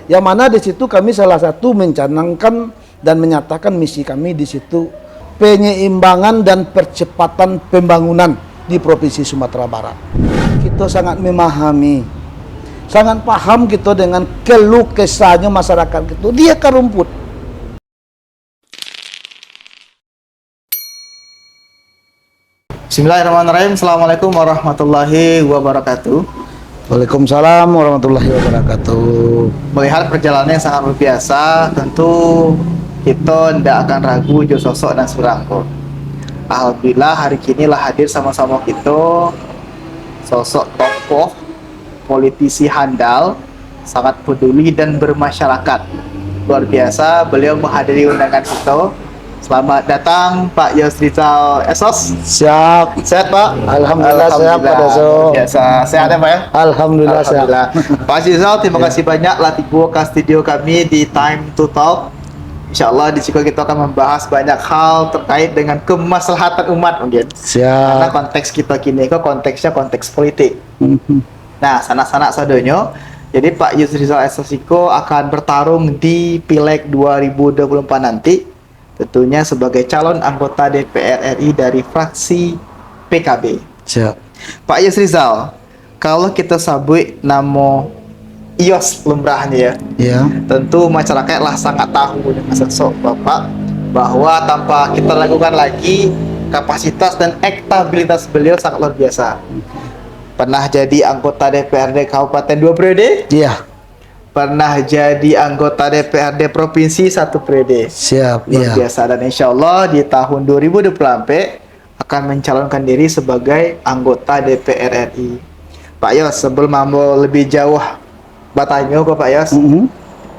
Yang mana di situ kami salah satu mencanangkan dan menyatakan misi kami di situ penyeimbangan dan percepatan pembangunan di Provinsi Sumatera Barat. Kita sangat memahami, sangat paham kita dengan keluh kesahnya masyarakat itu. Dia ke rumput. Bismillahirrahmanirrahim. Assalamualaikum warahmatullahi wabarakatuh. Waalaikumsalam warahmatullahi wabarakatuh. Melihat perjalanan yang sangat luar biasa, tentu kita tidak akan ragu jo sosok dan surangko. Alhamdulillah hari kini lah hadir sama-sama kita sosok tokoh politisi handal, sangat peduli dan bermasyarakat. Luar biasa beliau menghadiri undangan kita. Selamat datang Pak Yosrizal Esos. Siap. Sehat Pak? Alhamdulillah sehat Pak Daso. Biasa sehat ya Pak ya? Alhamdulillah sehat. Pak Yosrizal, terima kasih banyak lah tiba ke studio kami di Time to Talk. Insyaallah di sini kita akan membahas banyak hal terkait dengan kemaslahatan umat mungkin. Siap. Karena konteks kita kini kok konteksnya konteks politik. Nah, sanak-sanak sadonyo. Jadi Pak Yosrizal Esos akan bertarung di Pileg 2024 nanti. Tentunya sebagai calon anggota DPR RI dari fraksi PKB. Siap. Pak Yosrizal, kalau kita sabut nama Ios lumrahnya ya, Ya. tentu masyarakat lah sangat tahu dengan sosok Bapak bahwa tanpa kita lakukan lagi, kapasitas dan elektabilitas beliau sangat luar biasa. Pernah jadi anggota DPRD Kabupaten 2 periode? Iya. Pernah jadi anggota DPRD Provinsi 1 periode. Siap. Luar Iya. biasa, dan insya Allah di tahun 2024 akan mencalonkan diri sebagai anggota DPR RI. Pak Yos, sebelum mau lebih jauh bertanya ke Pak Yos,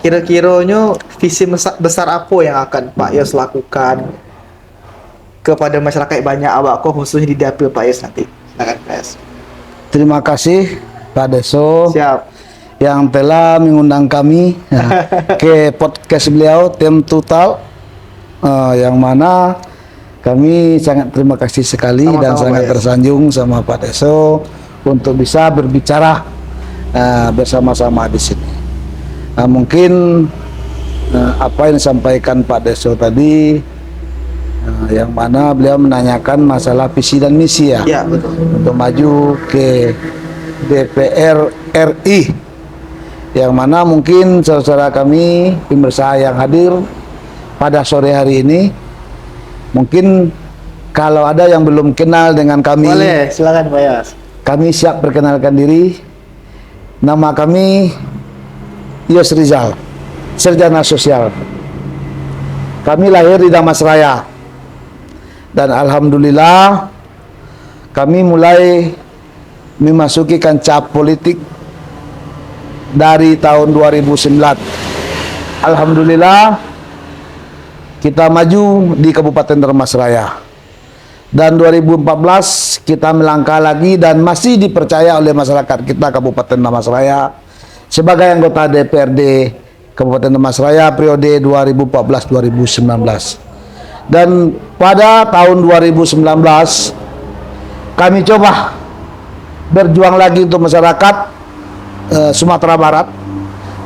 kira-kiranya visi besar apa yang akan Pak Yos lakukan kepada masyarakat banyak awak khususnya di dapil Pak Yos nanti? Silakan Pak Yos. Terima kasih Pak Deso Siap. yang telah mengundang kami ke podcast beliau Time to Talk, yang mana kami sangat terima kasih sekali. Sama-sama, dan sangat Pak. tersanjung sama Pak Deso untuk bisa berbicara bersama-sama di sini. Mungkin apa yang disampaikan Pak Deso tadi, yang mana beliau menanyakan masalah visi dan misi ya, Ya, betul. untuk maju ke DPR RI. Yang mana mungkin saudara kami pemirsa yang hadir pada sore hari ini, mungkin kalau ada yang belum kenal dengan kami, Boleh, silakan Pak Yos. kami siap perkenalkan diri. Nama kami Yosrizal, sarjana sosial. Kami lahir di Damasraya, dan alhamdulillah kami mulai memasuki kancah politik dari tahun 2009. Alhamdulillah kita maju di Kabupaten Damasraya, dan 2014 kita melangkah lagi dan masih dipercaya oleh masyarakat kita Kabupaten Damasraya sebagai anggota DPRD Kabupaten Damasraya periode 2014-2019. Dan pada tahun 2019 kami coba berjuang lagi untuk masyarakat Sumatera Barat,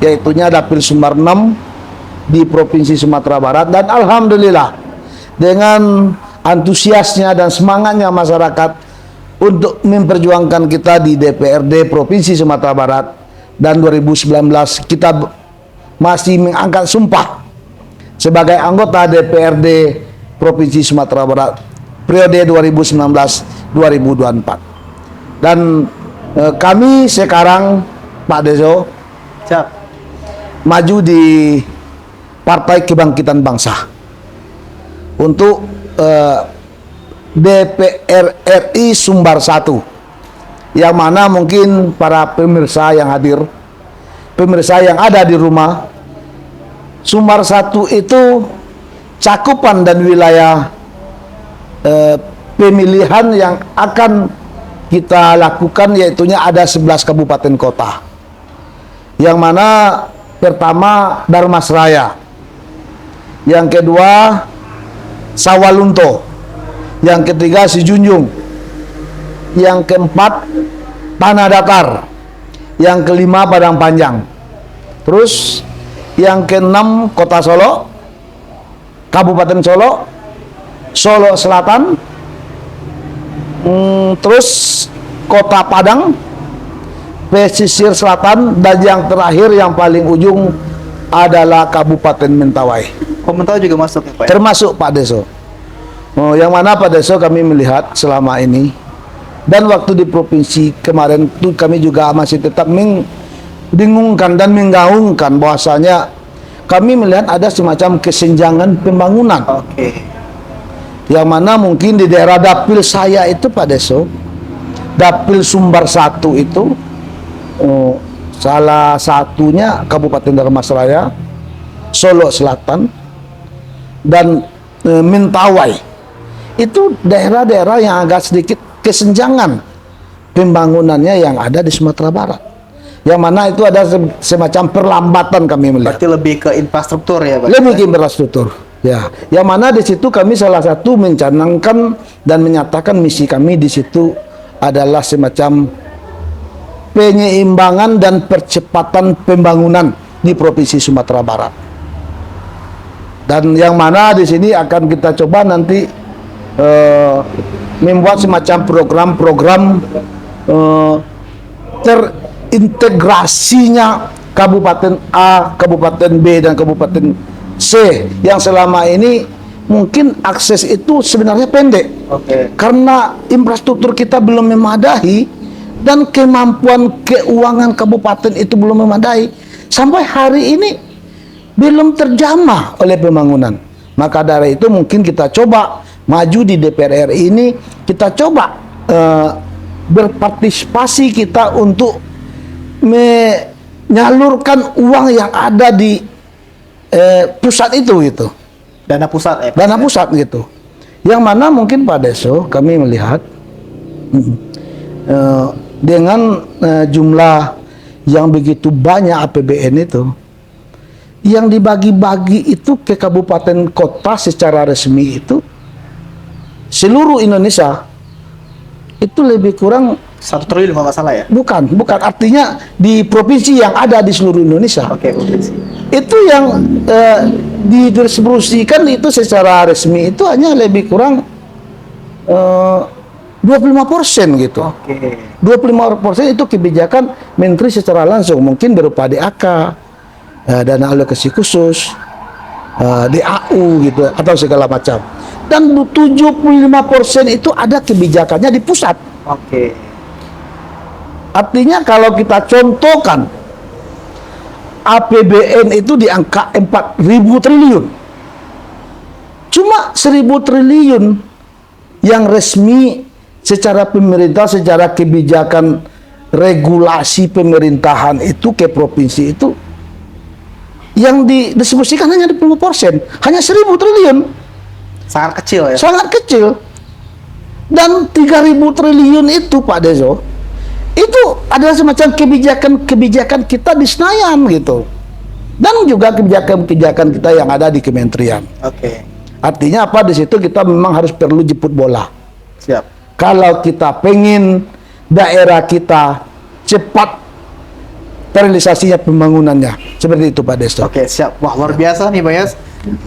yaitunya Dapil Sumbar 6 di Provinsi Sumatera Barat. Dan alhamdulillah dengan antusiasnya dan semangatnya masyarakat untuk memperjuangkan kita di DPRD Provinsi Sumatera Barat, dan 2019 kita masih mengangkat sumpah sebagai anggota DPRD Provinsi Sumatera Barat periode 2019-2024. Dan kami sekarang Pak Deso Siap. maju di Partai Kebangkitan Bangsa untuk DPR RI Sumbar 1, yang mana mungkin para pemirsa yang hadir, pemirsa yang ada di rumah, Sumbar 1 itu cakupan dan wilayah pemilihan yang akan kita lakukan, yaitunya ada 11 kabupaten kota. Yang mana pertama Darmasraya, yang kedua Sawalunto, yang ketiga Sijunjung, yang keempat Tanah Datar, yang kelima Padang Panjang. Terus yang keenam Kota Solo, Kabupaten Solo, Solo Selatan, terus Kota Padang, pesisir selatan, dan yang terakhir yang paling ujung adalah Kabupaten Mentawai. Mentawai juga masuk ya Pak? Termasuk Pak Deso. Oh, yang mana Pak Deso kami melihat selama ini, dan waktu di provinsi kemarin itu kami juga masih tetap membingungkan dan menggaungkan bahwasanya kami melihat ada semacam kesenjangan pembangunan. Oke. Yang mana mungkin di daerah dapil saya itu Pak Deso, dapil Sumbar 1 itu, salah satunya Kabupaten Dharmasraya, Solo Selatan, dan Mentawai. Itu daerah-daerah yang agak sedikit kesenjangan pembangunannya yang ada di Sumatera Barat. Yang mana itu ada semacam perlambatan kami melihat. Berarti lebih ke infrastruktur ya Pak? Lebih ke infrastruktur. Ya, yang mana di situ kami salah satu mencanangkan dan menyatakan misi kami di situ adalah semacam penyeimbangan dan percepatan pembangunan di Provinsi Sumatera Barat. Dan yang mana di sini akan kita coba nanti membuat semacam program-program terintegrasinya Kabupaten A, Kabupaten B, dan Kabupaten C yang selama ini mungkin akses itu sebenarnya pendek. Oke. Karena infrastruktur kita belum memadai dan kemampuan keuangan kabupaten itu belum memadai, sampai hari ini belum terjamah oleh pembangunan. Maka dari itu mungkin kita coba maju di DPR RI ini, kita coba berpartisipasi kita untuk menyalurkan uang yang ada di pusat itu gitu. Dana pusat ya Pak? Dana pusat gitu. Yang mana mungkin Pak Deso kami melihat dengan jumlah yang begitu banyak APBN itu, yang dibagi-bagi itu ke kabupaten kota secara resmi itu seluruh Indonesia itu lebih kurang 1 triliun kalau nggak salah ya? bukan artinya di provinsi yang ada di seluruh Indonesia. Oke, provinsi. Itu yang didistribusikan itu secara resmi itu hanya lebih kurang 25% gitu. Oke. 25% itu kebijakan menteri secara langsung, mungkin berupa DAK, dana alokasi khusus, DAU gitu, atau segala macam. Dan 75% itu ada kebijakannya di pusat. Oke. Artinya kalau kita contohkan APBN itu di angka 4.000 triliun. Cuma 1.000 triliun yang resmi secara pemerintah, secara kebijakan regulasi pemerintahan itu ke provinsi itu yang didistribusikan hanya 20%, hanya 1.000 triliun. Sangat kecil ya? Sangat kecil. Dan 3.000 triliun itu Pak Deso, itu adalah semacam kebijakan kita di Senayan gitu, dan juga kebijakan kita yang ada di kementerian. Oke. Artinya apa, di situ kita memang harus perlu jemput bola. Siap. Kalau kita pengen daerah kita cepat terrealisasinya pembangunannya, seperti itu Pak Deso. Oke, siap. Wah, luar biasa nih Pak Yos.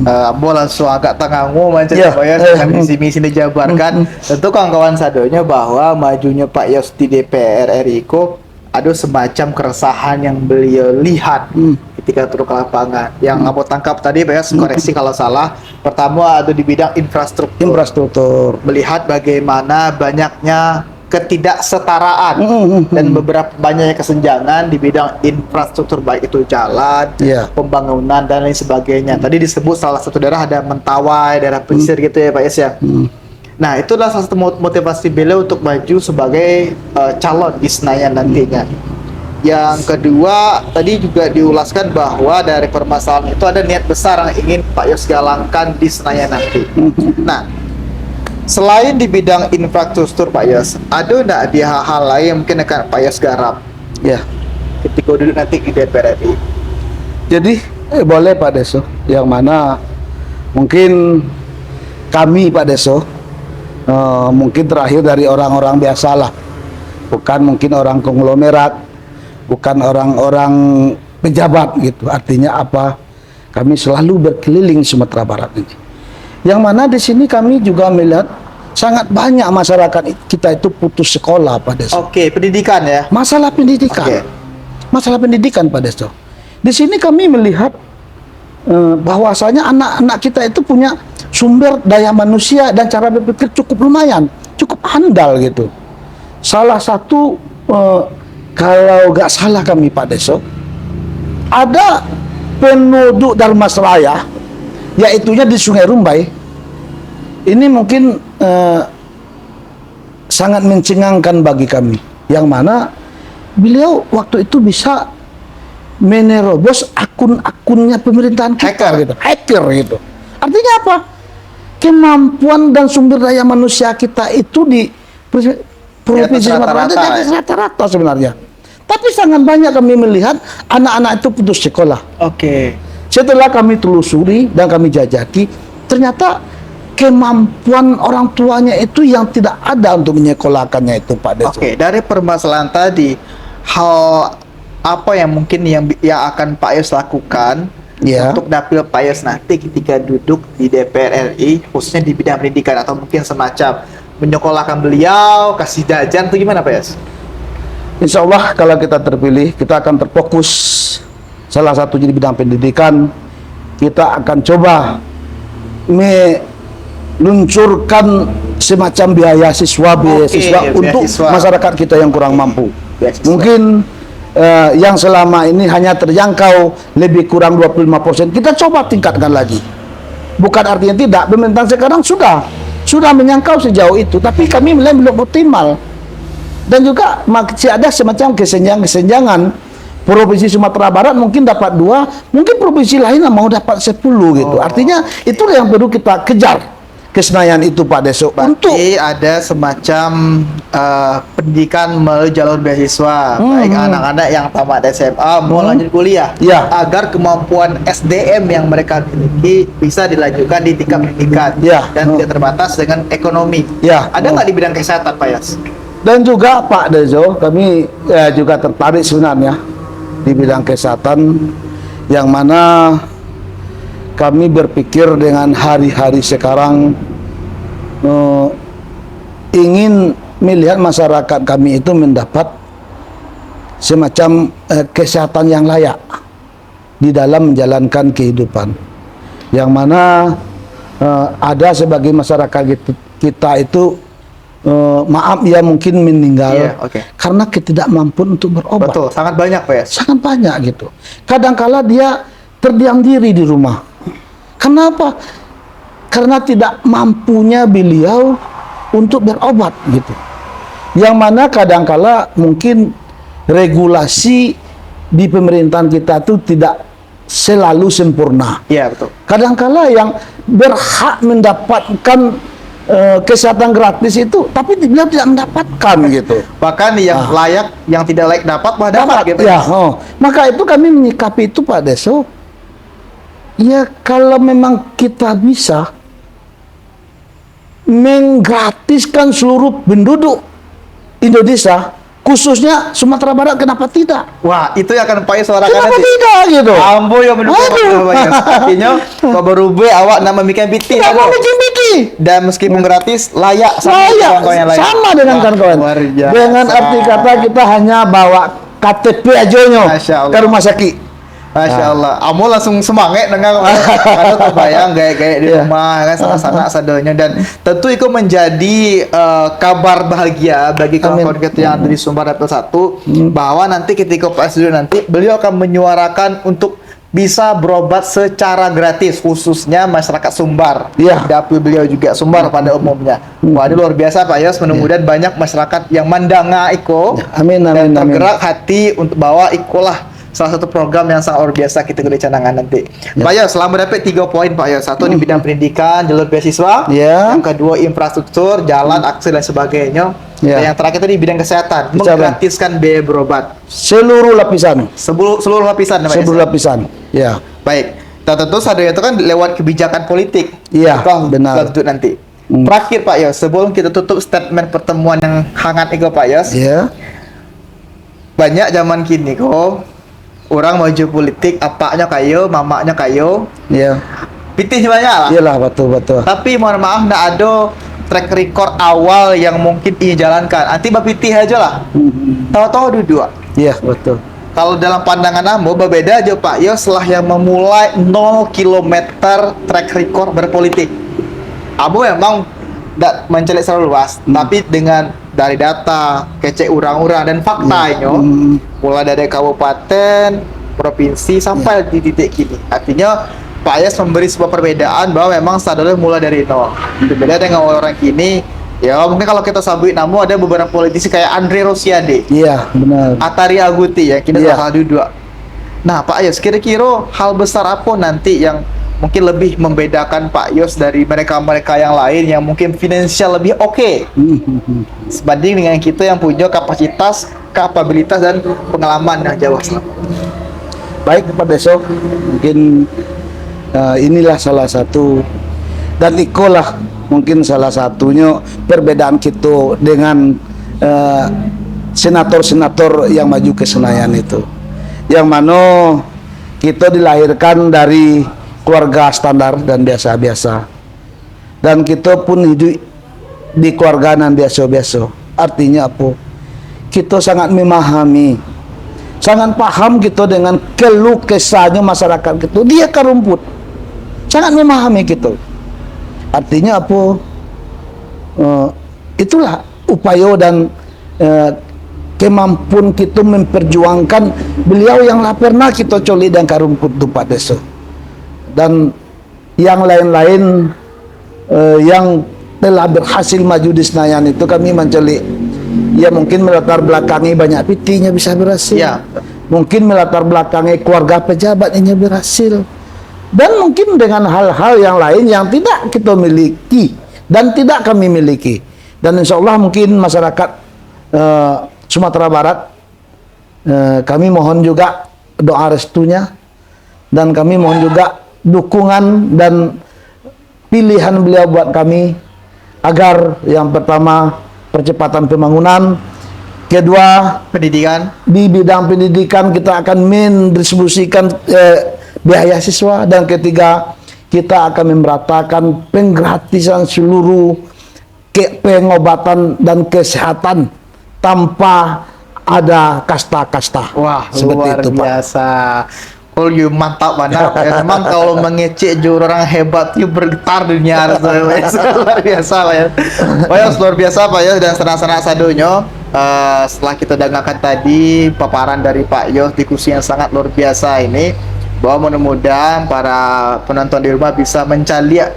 Ambo langsung agak tangangmu macam Yeah. Pak Yos dengan misi-misi dijabarkan. Tentu kawan-kawan sadonya bahwa majunya Pak Yos di DPR RI kok ada semacam keresahan yang beliau lihat ketika turun ke lapangan. Yang Ambo tangkap tadi Pak Yos, koreksi kalau salah. Pertama ada di bidang infrastruktur. Melihat bagaimana banyaknya ketidaksetaraan dan beberapa banyaknya kesenjangan di bidang infrastruktur, baik itu jalan, pembangunan dan lain sebagainya. Tadi disebut salah satu daerah ada Mentawai, daerah pesisir gitu ya Pak Yes ya. Nah, itulah salah satu motivasi beliau untuk maju sebagai calon di Senayan nantinya. Yang kedua, tadi juga diulaskan bahwa dari permasalahan itu ada niat besar yang ingin Pak Yos galangkan di Senayan nanti. Nah, selain di bidang infrastruktur Pak Yos, ada nggak di hal-hal lain yang mungkin akan Pak Yos garap? Ya. Ketika duduk nanti di DPR RI. Jadi boleh Pak Deso, yang mana mungkin kami Pak Deso mungkin terakhir dari orang-orang biasa lah, bukan mungkin orang konglomerat, bukan orang-orang pejabat gitu. Artinya apa? Kami selalu berkeliling Sumatera Barat ini. Yang mana di sini kami juga melihat sangat banyak masyarakat kita itu putus sekolah Pak Deso. Oke, pendidikan ya. Masalah pendidikan. Oke. Masalah pendidikan Pak Deso. Di sini kami melihat bahwasanya anak-anak kita itu punya sumber daya manusia dan cara berpikir cukup lumayan, cukup handal gitu. Salah satu kalau nggak salah kami Pak Deso, ada penduduk Dharmasraya, yaitunya di Sungai Rumbai. Ini mungkin sangat mencengangkan bagi kami, yang mana beliau waktu itu bisa menerobos akun-akunnya pemerintahan kita, hacker gitu. Artinya apa? Kemampuan dan sumber daya manusia kita itu di provinsi Sumatera Barat rata-rata sebenarnya. Tapi sangat banyak kami melihat anak-anak itu putus sekolah. Oke. Setelah kami telusuri dan kami jajaki, ternyata kemampuan orang tuanya itu yang tidak ada untuk menyekolahkannya itu Pak Deso. Oke, dari permasalahan tadi, hal apa yang mungkin yang akan Pak Yos lakukan untuk dapil Pak Yos nanti ketika duduk di DPR RI, khususnya di bidang pendidikan, atau mungkin semacam menyekolahkan beliau, kasih jajan, itu gimana Pak Yos? Insya Allah kalau kita terpilih, kita akan terfokus salah satunya di bidang pendidikan. Kita akan coba meluncurkan semacam beasiswa untuk masyarakat kita yang kurang mampu. Mungkin yang selama ini hanya terjangkau lebih kurang 25%, kita coba tingkatkan lagi. Bukan artinya tidak, pemerintahan sekarang sudah menyangkau sejauh itu, tapi kami melihat belum optimal. Dan juga masih ada semacam kesenjangan. Provinsi Sumatera Barat mungkin dapat 2, mungkin provinsi lain mau dapat 10 gitu. Artinya itulah yang perlu kita kejar. Kesenayan itu Pak Deso. Untuk ada semacam pendidikan melalui jalur beasiswa, baik anak-anak yang tamat SMA mau lanjut kuliah, agar kemampuan SDM yang mereka miliki bisa dilanjutkan di tingkat pendidikan dan tidak terbatas dengan ekonomi. Ada nggak di bidang kesehatan Pak Yos? Dan juga Pak Deso, kami juga tertarik sebenarnya di bidang kesehatan, yang mana kami berpikir dengan hari-hari sekarang ingin melihat masyarakat kami itu mendapat semacam kesehatan yang layak di dalam menjalankan kehidupan, yang mana ada sebagai masyarakat kita itu maaf ya mungkin meninggal karena ketidakmampuan untuk berobat. Betul, sangat banyak Pak ya. Sangat banyak gitu. Kadangkala dia terdiam diri di rumah. Kenapa? Karena tidak mampunya beliau untuk berobat gitu. Yang mana kadangkala mungkin regulasi di pemerintahan kita itu tidak selalu sempurna. Iya, betul. Kadangkala yang berhak mendapatkan kesehatan gratis itu, tapi beliau tidak mendapatkan gitu. Bahkan yang layak, yang tidak layak dapat, malah dapat gitu. Ya, maka itu kami menyikapi itu Pak Deso. Ya kalau memang kita bisa menggratiskan seluruh penduduk Indonesia, khususnya Sumatera Barat, kenapa tidak? Wah, itu yang akan Pak Yos suarakan kenapa nanti. Tidak gitu? Ambo yang mendukung Pak Yos. Artinya Pak Berube awak nama bikin biti. Dan meskipun gratis, layak sama kawan-kawan yang lain. Sama dengan kawan-kawan. Dengan arti kata kita hanya bawa KTP aja ke rumah sakit. Masya Allah, Amo langsung semangat dengan karena terbayang gaya-gaya di rumah kan, sana-sana sadanya, dan tentu itu menjadi kabar bahagia bagi kawan-kawan kita yang ada di Sumbar Dapil 1 bahwa nanti ketika Pak Sudiro nanti beliau akan menyuarakan untuk bisa berobat secara gratis, khususnya masyarakat Sumbar. Dapil beliau juga Sumbar pada umumnya. Wah, ini luar biasa Pak Yos, mudah-mudahan banyak masyarakat yang mendanga iko dan tergerak hati untuk bawa ikolah salah satu program yang sangat luar biasa kita beri canangan nanti. Pak Yos, selamat dapat 3 poin Pak Yos. Satu di bidang pendidikan, jalur beasiswa. Yang kedua infrastruktur, jalan, akses dan sebagainya. Dan yang terakhir tadi di bidang kesehatan, menggratiskan biaya berobat. Seluruh lapisan. Seluruh lapisan. Seluruh lapisan. Ya. Baik. Tentu saja itu kan lewat kebijakan politik. Iya, benar. Nanti. Terakhir Pak Yos, sebelum kita tutup statement pertemuan yang hangat itu Pak Yos. Iya. Banyak zaman kini kok orang maju politik, apaknya kayo, mamaknya kayo, Ya, pitih banyak lah. iyalah betul. Tapi mohon maaf, nggak ada track record awal yang mungkin ia jalankan. Nanti bapitih aja lah. Tahu-tahu dua. Iya, betul. Kalau dalam pandangan Amo, berbeda aja Pak Yos setelah yang memulai 0 kilometer track record berpolitik. Amo memang tidak mencelik selalu luas, tapi dengan dari data, kecek orang-orang dan faktanya, mulai dari kabupaten, provinsi sampai di titik kini. Artinya Pak Yos memberi sebuah perbedaan bahwa memang sadarnya mulai dari nol. Berbeda dengan orang kini, ya mungkin kalau kita sabut namun ada beberapa politisi kayak Andre Rosiade, Iya, benar. Atari Aguti ya, kita Iya. salah dua. Nah, Pak Yos, kira-kira hal besar apa nanti yang mungkin lebih membedakan Pak Yos dari mereka-mereka yang lain yang mungkin finansial lebih oke sebanding dengan kita yang punya kapasitas, kapabilitas dan pengalaman yang jauh. Baik Pak Deso, mungkin inilah salah satu dan ikolah mungkin salah satunya perbedaan kita dengan senator-senator yang maju ke Senayan itu, yang mana kita dilahirkan dari keluarga standar dan biasa-biasa, dan kita pun hidup di keluarga yang biasa-biasa. Artinya apa? Kita sangat memahami, sangat paham kita dengan keluh kesahnya masyarakat kita. Dia ke rumput, sangat memahami kita. Artinya apa? Itulah upaya dan kemampuan kita memperjuangkan beliau yang lah pernah kita coli dan ke rumput tu Pak Deso. Dan yang lain-lain yang telah berhasil maju di Senayan itu kami menceli, ya mungkin melatar belakangi banyak pitinya bisa berhasil, Ya. mungkin melatar belakangi keluarga pejabat ini berhasil, dan mungkin dengan hal-hal yang lain yang tidak kita miliki dan tidak kami miliki. Dan insya Allah mungkin masyarakat Sumatera Barat, kami mohon juga doa restunya, dan kami mohon juga dukungan dan pilihan beliau buat kami, agar yang pertama percepatan pembangunan, kedua Pendidikan, di bidang pendidikan kita akan mendistribusikan biaya siswa, dan ketiga kita akan memeratakan penggratisan seluruh pengobatan dan kesehatan tanpa ada kasta-kasta. wah Seperti luar itu, Pak. biasa. Oh, you mantap banget. Ya, memang kalau mengecek juga orang hebat, you bergetar dunia. Luar biasa Pak ya. Pak Yos, luar biasa Pak Yos, dan senang-senang sadunya. Setelah kita dengarkan tadi paparan dari Pak Yos, diskusi yang sangat luar biasa ini, bahwa mudah-mudahan para penonton di rumah bisa mencaliak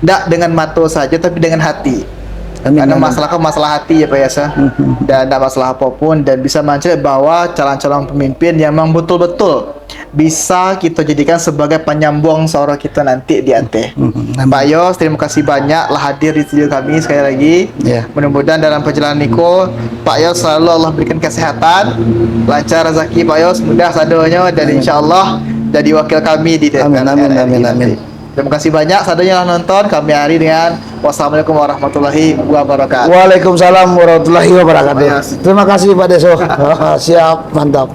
tidak dengan mata saja tapi dengan hati. Amin, Karena amin. masalah hati ya Pak Yos ya. Dan tidak masalah apapun, dan bisa mencari bahwa calon-calon pemimpin yang memang betul-betul bisa kita jadikan sebagai penyambung suara kita nanti di AT. Pak Yos, terima kasih banyak lah hadir di studio kami sekali lagi. Ya. Mudah-mudahan dalam perjalanan Niko, Pak Yos selalu Allah berikan kesehatan, lancar rezeki Pak Yos, mudah sadonya, dan insya Allah jadi wakil kami di DPR. Amin, amin, RI amin, nanti. amin. Terima kasih banyak sadonya yang nonton. Kami hari dengan wassalamualaikum warahmatullahi wabarakatuh. Waalaikumsalam warahmatullahi wabarakatuh. Pak Yos. Terima kasih Pak Deso. Siap, mantap.